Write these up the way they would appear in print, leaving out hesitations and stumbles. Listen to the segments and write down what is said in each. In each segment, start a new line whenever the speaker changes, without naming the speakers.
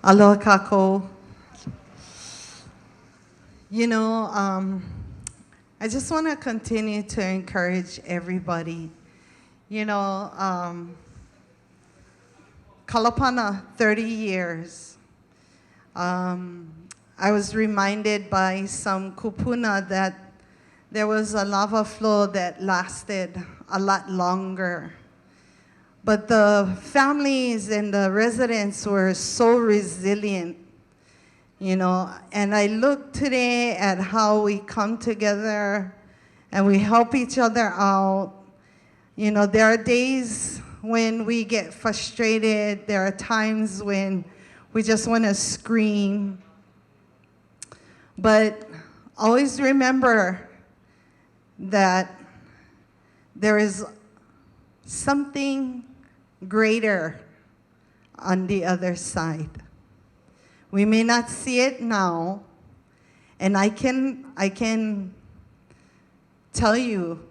Aloha kako. I just want to continue to encourage everybody. You know, Kalapana, 30 years. I was reminded by some kupuna that there was a lava flow that lasted a lot longer. But the families and the residents were so resilient, and I look today at how we come together and we help each other out. There are days when we get frustrated. There are times when we just want to scream. But always remember that there is something greater on the other side. We may not see it now, and I can tell you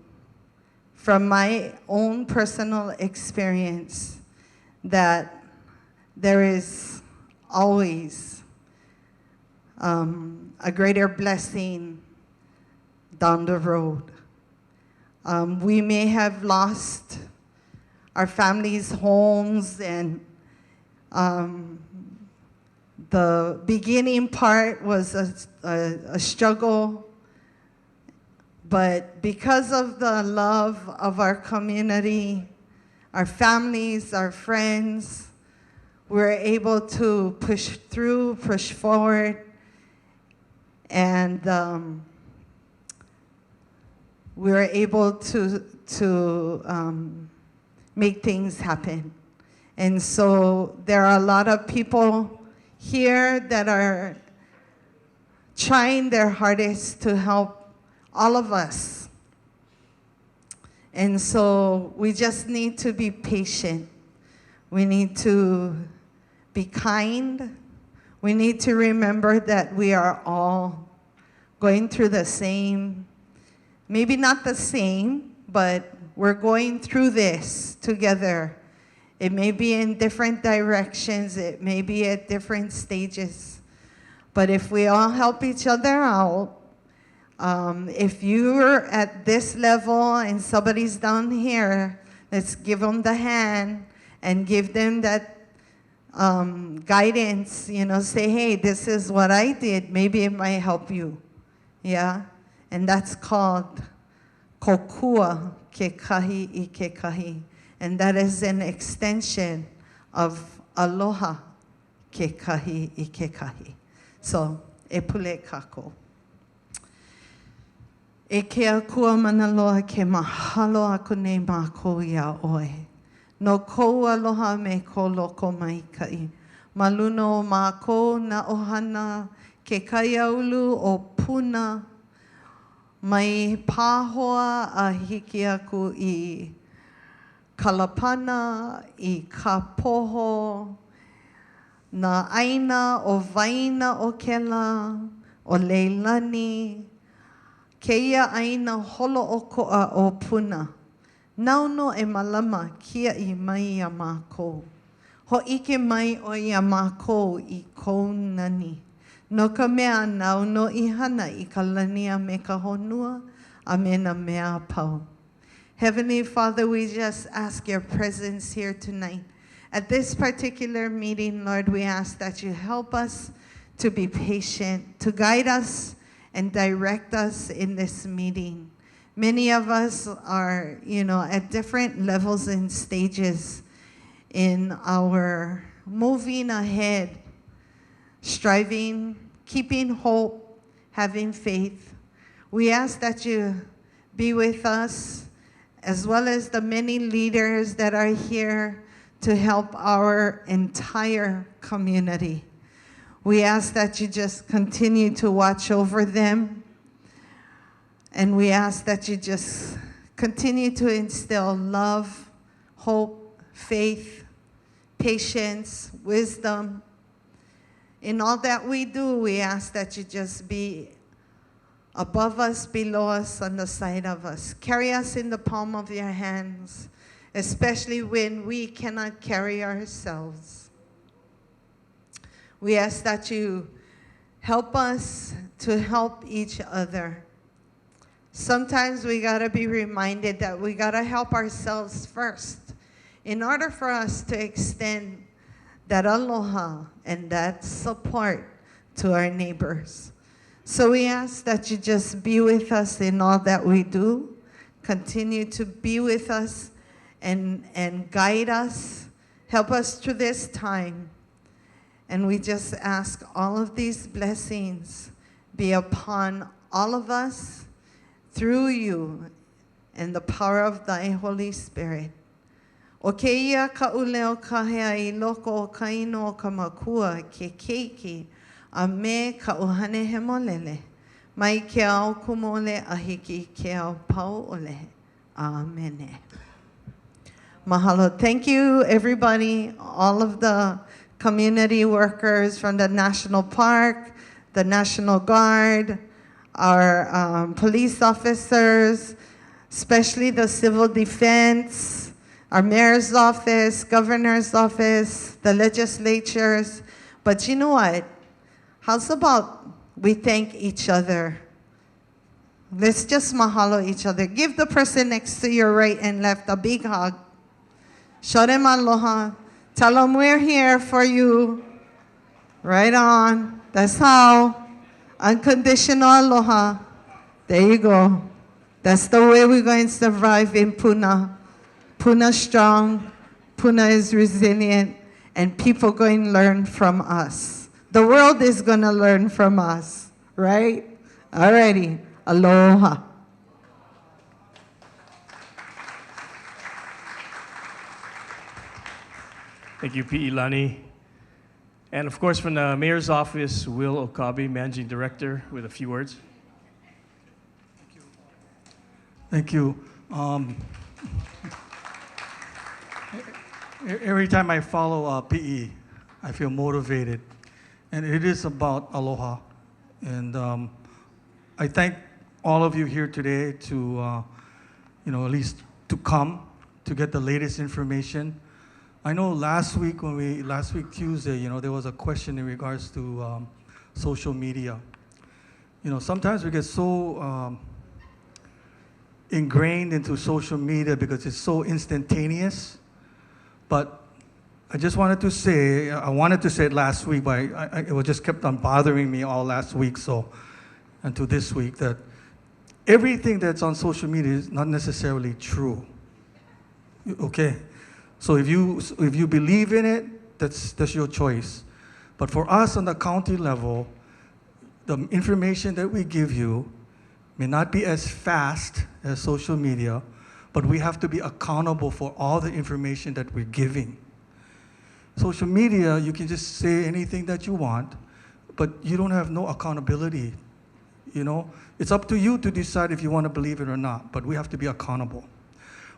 from my own personal experience that there is always a greater blessing down the road. We may have lost our families' homes, and the beginning part was a struggle, but because of the love of our community, our families, our friends, we're able to push through, push forward, and we're able to make things happen. And so there are a lot of people here that are trying their hardest to help all of us. And so we just need to be patient. We need to be kind. We need to remember that we are all going through the same, maybe not the same, but we're going through this together. It may be in different directions. It may be at different stages. But if we all help each other out, if you're at this level and somebody's down here, let's give them the hand and give them that guidance, say, hey, this is what I did. Maybe it might help you. Yeah? And that's called kokua ke kahi I ke kahi. And that is an extension of aloha ke kahi I ke kahi. So, e pule kako. E ke akua manaloa ke mahalo aku nei mākou ia oe. No kou aloha me ko loko mai kai. Maluno o mākou na ohana ke kaiaulu o Puna. Mai pāhoa a hiki aku I Kalapana, I Kapoho, na aina o Vaina o Kela, o Leilani, keia aina holo o koa o Puna. Nauno e malama kia I mai a mākou. Ho ike mai o ia mākou I kou nani. No ka mea nauno I hana I ka lania me ka honua, a me na mea pau. Heavenly Father, we just ask your presence here tonight. At this particular meeting, Lord, we ask that you help us to be patient, to guide us and direct us in this meeting. Many of us are, at different levels and stages in our moving ahead, striving, keeping hope, having faith. We ask that you be with us, as well as the many leaders that are here to help our entire community. We ask that you just continue to watch over them, and we ask that you just continue to instill love, hope, faith, patience, wisdom. In all that we do, we ask that you just be above us, below us, on the side of us. Carry us in the palm of your hands, especially when we cannot carry ourselves. We ask that you help us to help each other. Sometimes we gotta be reminded that we gotta help ourselves first in order for us to extend that aloha and that support to our neighbors. So we ask that you just be with us in all that we do. Continue to be with us and guide us. Help us through this time. And we just ask all of these blessings be upon all of us through you and the power of thy Holy Spirit. O ke ia ka uleo ka hea I loko o ka ino o ka makua ke keiki a me ka uhane he molele. Mai ke au kumole a hiki ke au pau ole. Amen. Mahalo. Thank you, everybody, all of the community workers from the National Park, the National Guard, our police officers, especially the civil defense, our mayor's office, governor's office, the legislatures. But you know what? How's about we thank each other? Let's just mahalo each other. Give the person next to your right and left a big hug. Show them aloha. Tell them we're here for you. Right on. That's how. Unconditional aloha. There you go. That's the way we're going to survive in Puna. Puna strong. Puna is resilient. And people going to learn from us. The world is going to learn from us. Right? Alrighty. Aloha.
Thank you, P.E. Lani. And of course, from the Mayor's Office, Will Okabe, Managing Director, with a few words.
Thank you. Every time I follow PE, I feel motivated. And it is about aloha. And I thank all of you here today to, at least to come, to get the latest information. I know last week Tuesday, there was a question in regards to social media. Sometimes we get so ingrained into social media because it's so instantaneous. But I just wanted to say, I wanted to say it last week, but it just kept on bothering me all last week, until this week, that everything that's on social media is not necessarily true. Okay? So if you believe in it, that's your choice. But for us on the county level, the information that we give you may not be as fast as social media, but we have to be accountable for all the information that we're giving. Social media, you can just say anything that you want, but you don't have no accountability. It's up to you to decide if you want to believe it or not, but we have to be accountable.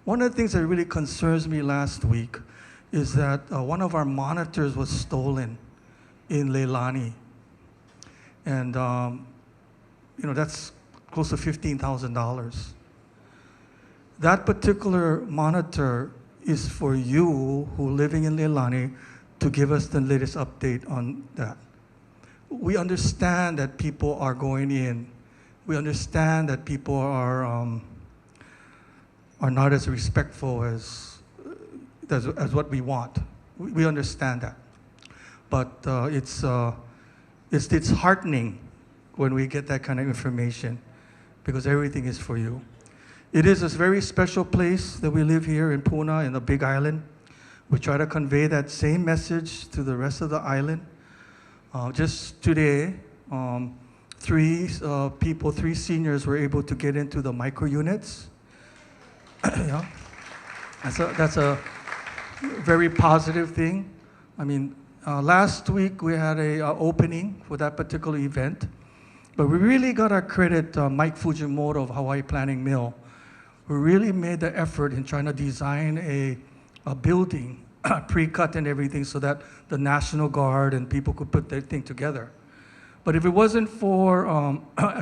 One of the things that really concerns me last week is that one of our monitors was stolen in Leilani. And, that's close to $15,000. That particular monitor is for you who living in Leilani to give us the latest update on that. We understand that people are going in. We understand that people are not as respectful as what we want. We understand that. But it's disheartening when we get that kind of information because everything is for you. It is a very special place that we live here in Puna, in the Big Island. We try to convey that same message to the rest of the island. Just today, three seniors were able to get into the micro units. Yeah. That's a very positive thing. I mean, last week we had a opening for that particular event, but we really got to credit Mike Fujimoto of Hawaii Planning Mill, who really made the effort in trying to design a building, pre-cut and everything, so that the National Guard and people could put their thing together. But if it wasn't for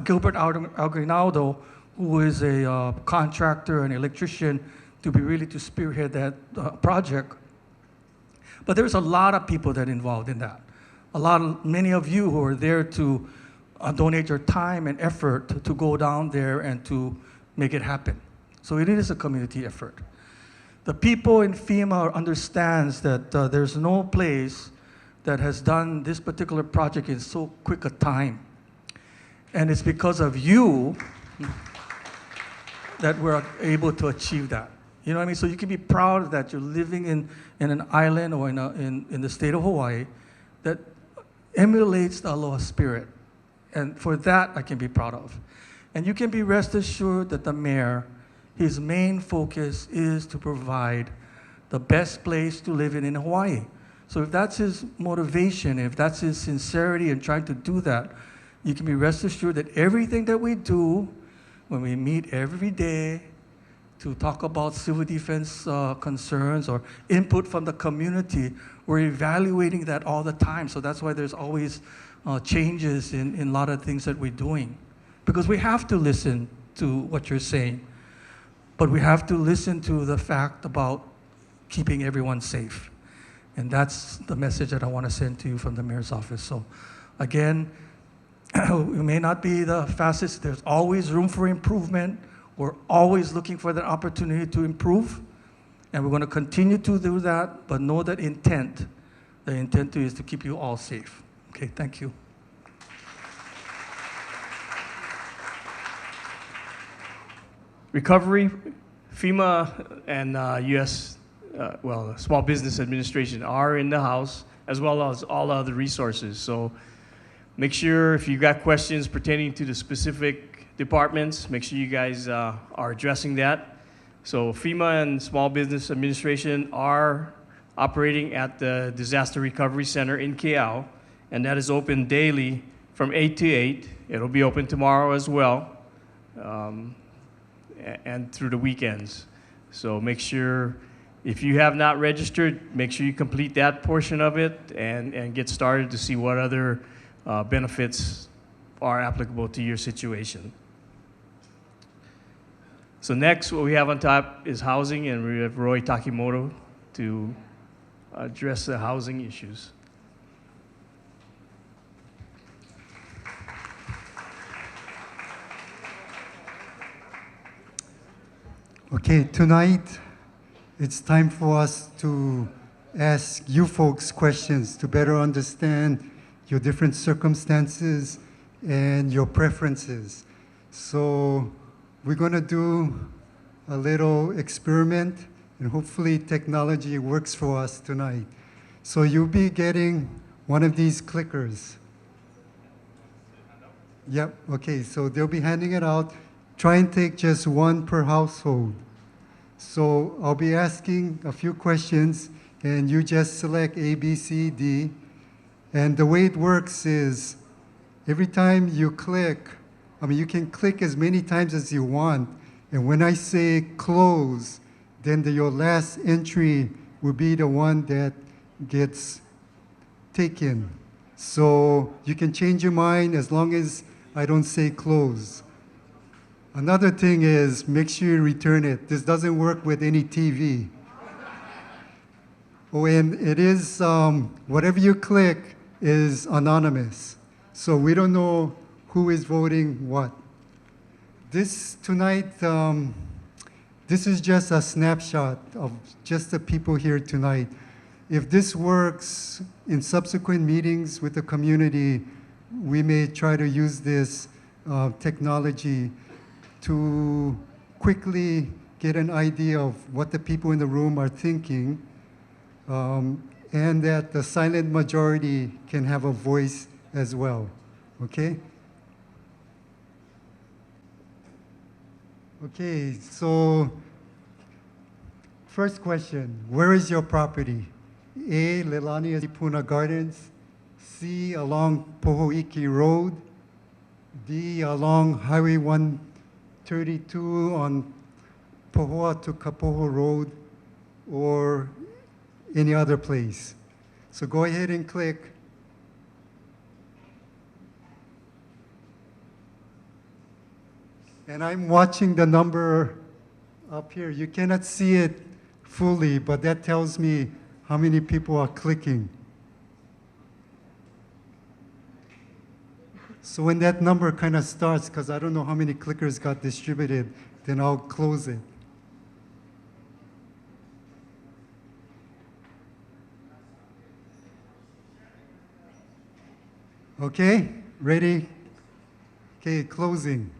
Gilbert Algrinaldo, who is a contractor and electrician, to spearhead that project. But there's a lot of people that involved in that. many of you who are there to donate your time and effort to go down there and to make it happen. So it is a community effort. The people in FEMA understands that there's no place that has done this particular project in so quick a time. And it's because of you that we're able to achieve that. You know what I mean? So you can be proud that you're living in an island or in the state of Hawaii that emulates the aloha spirit. And for that, I can be proud of. And you can be rest assured that the mayor, his main focus is to provide the best place to live in Hawaii. So if that's his motivation, if that's his sincerity in trying to do that, you can be rest assured that everything that we do, when we meet every day to talk about civil defense concerns or input from the community, we're evaluating that all the time. So that's why there's always changes in a lot of things that we're doing. Because we have to listen to what you're saying, but we have to listen to the fact about keeping everyone safe. And that's the message that I want to send to you from the mayor's office. So again, we may not be the fastest. There's always room for improvement. We're always looking for that opportunity to improve. And we're going to continue to do that, but know that the intent is to keep you all safe. Okay, thank you.
Recovery, FEMA and U.S. Small Business Administration are in the house, as well as all other resources. So make sure if you've got questions pertaining to the specific departments, make sure you guys are addressing that. So FEMA and Small Business Administration are operating at the Disaster Recovery Center in Keau, and that is open daily from 8 to 8. It'll be open tomorrow as well, and through the weekends. So make sure, if you have not registered, make sure you complete that portion of it and get started to see what other benefits are applicable to your situation. So next, what we have on top is housing, and we have Roy Takimoto to address the housing issues.
Okay, tonight it's time for us to ask you folks questions to better understand your different circumstances and your preferences. So we're going to do a little experiment, and hopefully technology works for us tonight. So you'll be getting one of these clickers. Yep, okay, so they'll be handing it out. Try and take just one per household. So I'll be asking a few questions, and you just select A, B, C, D. And the way it works is every time you click, you can click as many times as you want. And when I say close, then your last entry will be the one that gets taken. So you can change your mind as long as I don't say close. Another thing is, make sure you return it. This doesn't work with any TV. Oh, and it is, whatever you click is anonymous. So we don't know who is voting what. This tonight, this is just a snapshot of just the people here tonight. If this works in subsequent meetings with the community, we may try to use this technology to quickly get an idea of what the people in the room are thinking, and that the silent majority can have a voice as well, okay? Okay, so first question, where is your property? A, Leilani Puna Gardens, C, along Pohoiki Road, D, along Highway 132 on Pohoa to Kapoho Road, or any other place. So go ahead and click. And I'm watching the number up here. You cannot see it fully, but that tells me how many people are clicking. So when that number kind of starts, because I don't know how many clickers got distributed, then I'll close it. Okay, ready? Okay, closing.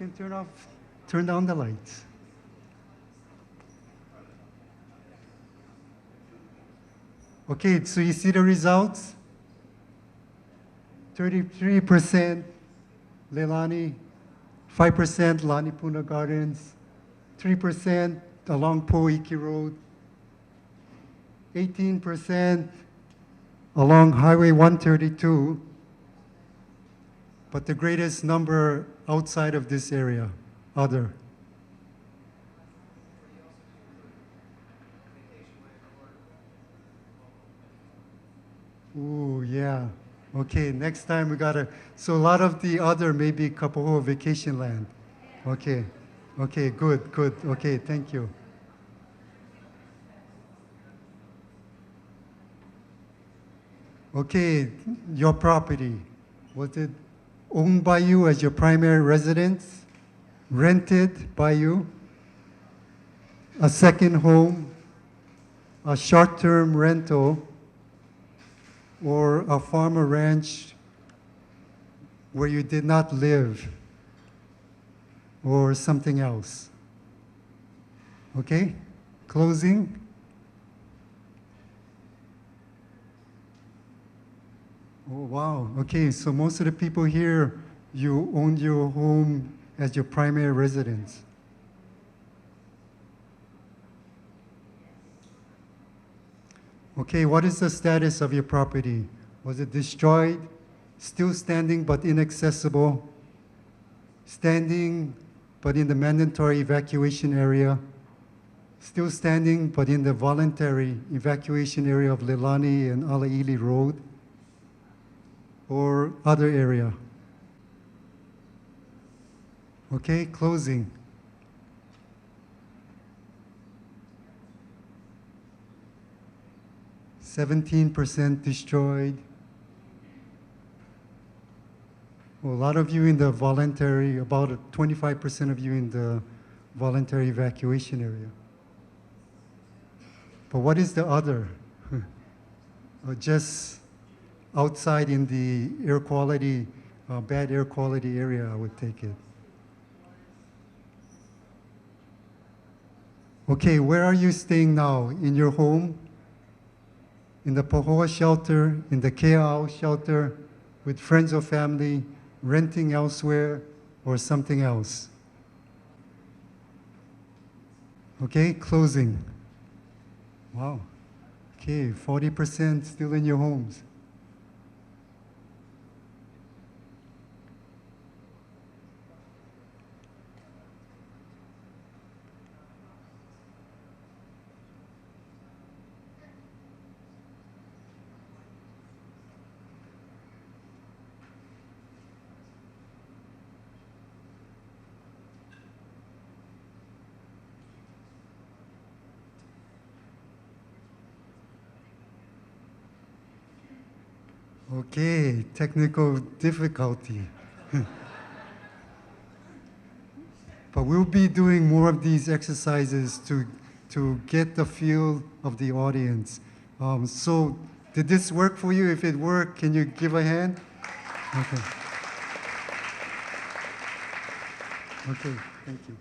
You can turn down the lights. Okay, so you see the results? 33% Leilani, 5% Lani Puna Gardens, 3% along Poiki Road, 18% along Highway 132, but the greatest number outside of this area, other. Ooh, yeah. Okay, next time we gotta, so a lot of the other maybe Kapoho vacation land. Okay, okay, good, good. Okay, thank you. Okay, your property, was it owned by you as your primary residence, rented by you, a second home, a short-term rental, or a farm or ranch where you did not live, or something else? Okay, closing. Oh, wow. Okay, so most of the people here, you owned your home as your primary residence. Okay, what is the status of your property? Was it destroyed, still standing but inaccessible, standing but in the mandatory evacuation area, still standing but in the voluntary evacuation area of Leilani and Alaili Road, or other area? Okay, closing. %17 destroyed. Well, a lot of you in the voluntary, about 25% of you in the voluntary evacuation area. But what is the other? Or just outside in the air quality, bad air quality area, I would take it. Okay, where are you staying now? In your home? In the Pohoa shelter, in the Kea'au shelter, with friends or family, renting elsewhere, or something else? Okay, closing. Wow. Okay, 40% still in your homes. Okay, technical difficulty. But we'll be doing more of these exercises to get the feel of the audience. So did this work for you? If it worked, can you give a hand? Okay. Okay, thank you.